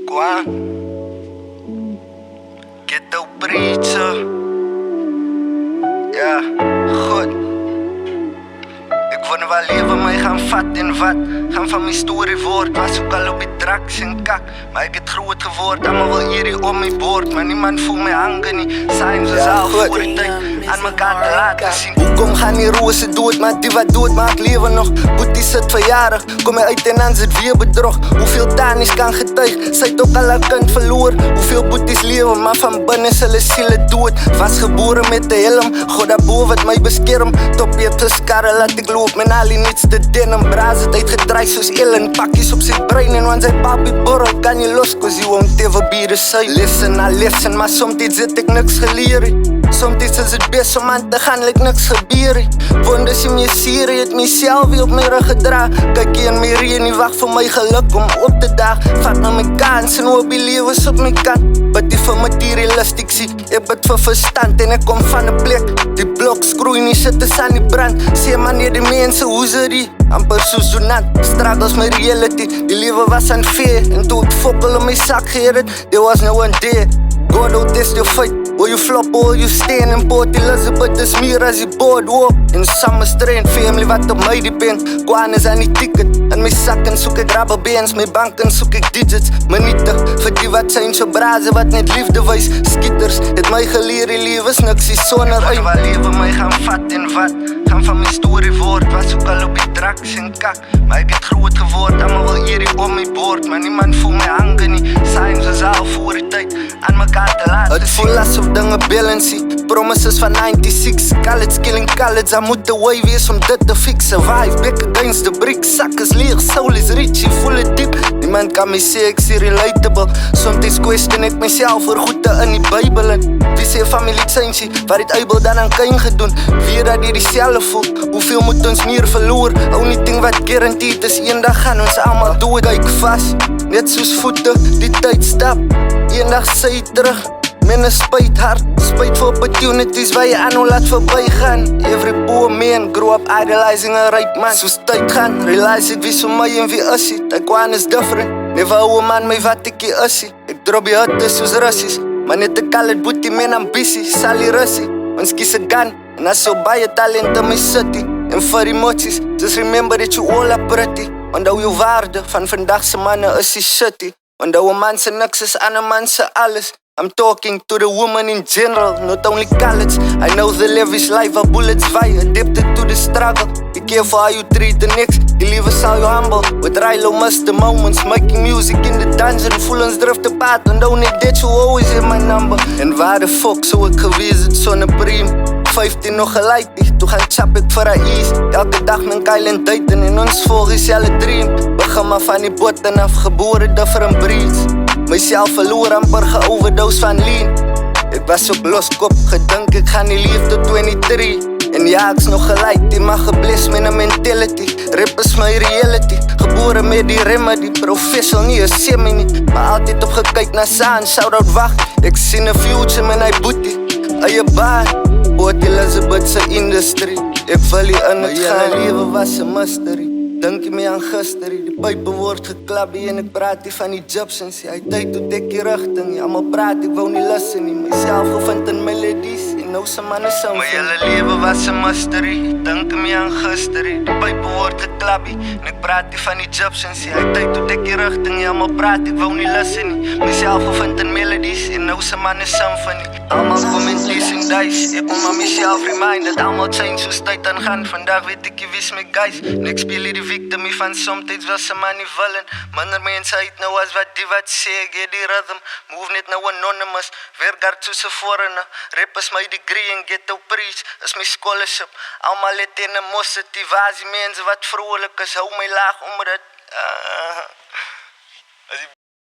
Squad Ghetto Preacher. Ja, goed. Ik wou wel leven, maar ik ga vat in wat. Gaan van mijn story voort, was ook al op die drugs en kak. Maar ik het groot geworden, allemaal wel hier om mijn boord. Maar niemand voelt mij hangen niet, zijn ze zelf voor de tijd aan elkaar te laten zien. Hoekom gaan die rozen dood, maar die wat dood maakt leven nog. Boetie zit verjaardag, kom je uit en dan zit weer bedrog. Hoeveel Danis kan getuig, zij het ook al een kind verloren. Hoeveel boeties leven, maar van binnen zullen zielen dood. Was geboren met de helm, God daarboven wat mij bescherm. Top je te skarren, laat ik loop met Ali niets te denim. Braas het uitgedraaid zoals Ellen, pakjes op zijn brein. En want zijn papi borrel kan je los, cause you won't ever be the same. Listen, maar soms zit ik niks geleerd. Soms is het best om aan te gaan, lijkt niks gebeuren. Wonders in je sieren, het mezelf weer op mijn rug gedragen. Kijk je in mijn rieën, niet wacht voor mijn geluk om op te dagen. Vat naar mijn kans en hoop je levens op mijn kant. Wat die van materialistiek zie, ik heb het voor verstand en ik kom van de plek. Die blok scroeien, niet zitten aan die brand. Zie wanneer die mensen, hoe ze die amper zoezonant. Struggles met reality, die leven was unfair. En toen ik fokkel om mijn zak gerend, there was no one there. God out test your fight, or you flop or you stand. In Port Elizabeth is meer als je boardwalk. In summer strain, family wat op mij depend. Kwaan is aan die ticket, en mijn zakken zoek ik rubberbands. Mijn banken zoek ik digits, maar niet te. Voor die wat zijn zo brazen, wat net liefde wijs. Skitters, het mij geleerd in leven is niks, is zonder uit. Ik wil leven, maar ik ga vat en vat. Gaan van mijn story voort, was ook al op die drugs en kak. Maar ik het groot geworden, allemaal wel hier om mijn boord. Maar niemand voelt mij hangen niet, zijn ze zelf voor de tijd aan elkaar te laten. Het voelt alsof dingen balance. Promises van 96, college killing college. I moet de way wees om dit te fixen. Survive, back against the bricks. Zak is leeg, soul is rich, je voelt het diep. Niemand kan me zeggen, ik zie relatable. Soms question ik mezelf voor goed te in die Bijbelen. Wie zei familie waar het Eibel dan aan kan gedoen. Wie dat die zelf voelt, hoeveel moet ons meer verloren. Only thing wat guaranteed is, één dag gaan ons allemaal dood. Kijk vast, net zoals voeten, die tijd stap. Eén dag zij je terug, met een spijt hard. Spijt voor opportunities waar je aan laat voorbij gaan. Every poor man grow up idolizing a right man. Zoals tijd gaan, realize ik wie zo mij en wie assie. Taekwondo is different, never ouwe man mij wat ik je assie. Ik drop je hart dus zoals Russisch. Maar net de kallet boetie mijn ambitie, sal je russie. Ons kies een gun, en als zo bij je talent in mijn city. En voor emoties, just remember that you all are pretty. Want dat je waarde van vandagse mannen is die shitty. Want dat we mensen niks is aan een mensen alles. I'm talking to the woman in general, not only college. I know the lavish life of bullets fire, addicted to the struggle. Be careful how you treat the next, you leave us how you humble. With Rilo must the moments, making music in the dungeon. Voel ons drift apart, and don't need that you always hit my number. En waar de fuck zou ik geweest het zonnepriem? 15 nog gelijk niet, toen gaan chap ik voor haar ease. Elke dag mijn Kylan daten en ons volg is alle dream. Begin maar van die botten af, geboren different breeds. Mijzelf verloor amper geoverdose van lean. Ik was ook loskop, gedink ik ga niet lief tot 23. En ja, ik is nog gelijk, die mag geblest met een mentality. Rap is mijn reality, geboren met die remedy. Professional niet, een semi niet, maar altijd op gekijk naar Saan. Shout-out wacht, ik zie een future met hij booty. Aan je baan, Port Elizabeth zijn industry. Ik val je in het gaan, leven was een mystery. Denk je me aan gisteren, die pijpen wordt geklapt en ik praat die van die jobs en zie. Hij tijd doet ik je richting, ja maar praat, ik wou niet lussen niet. Mijzelf gevonden in melodies, en nou zijn mannen zo. Mijn hele leven was een mystery, denk je me aan gisteren, die pijpen wordt geklapt en ik praat die van die jobs en zie. Hij tijd doet ik je richting, ja maar praat, ik wou niet lussen niet. Mijzelf gevonden in melodies, en nou zijn mannen symphony. Allemaal commenties en dice, ik moet maar mezelf remind dat allemaal change zoals tijd aan gaan. Vandaag weet ik je wist me guys, en ik speel hier die victim van sometimes was ze maar niet vallen. Minder mensheid nou als wat die wat zeg, get die rhythm. Move net nou anonymous, werk hard tussen foreigner. Rap is my degree en ghetto preach, is my scholarship. Allemaal let in de mossetivatie, mensen wat vrolijk is, hou mij laag omdat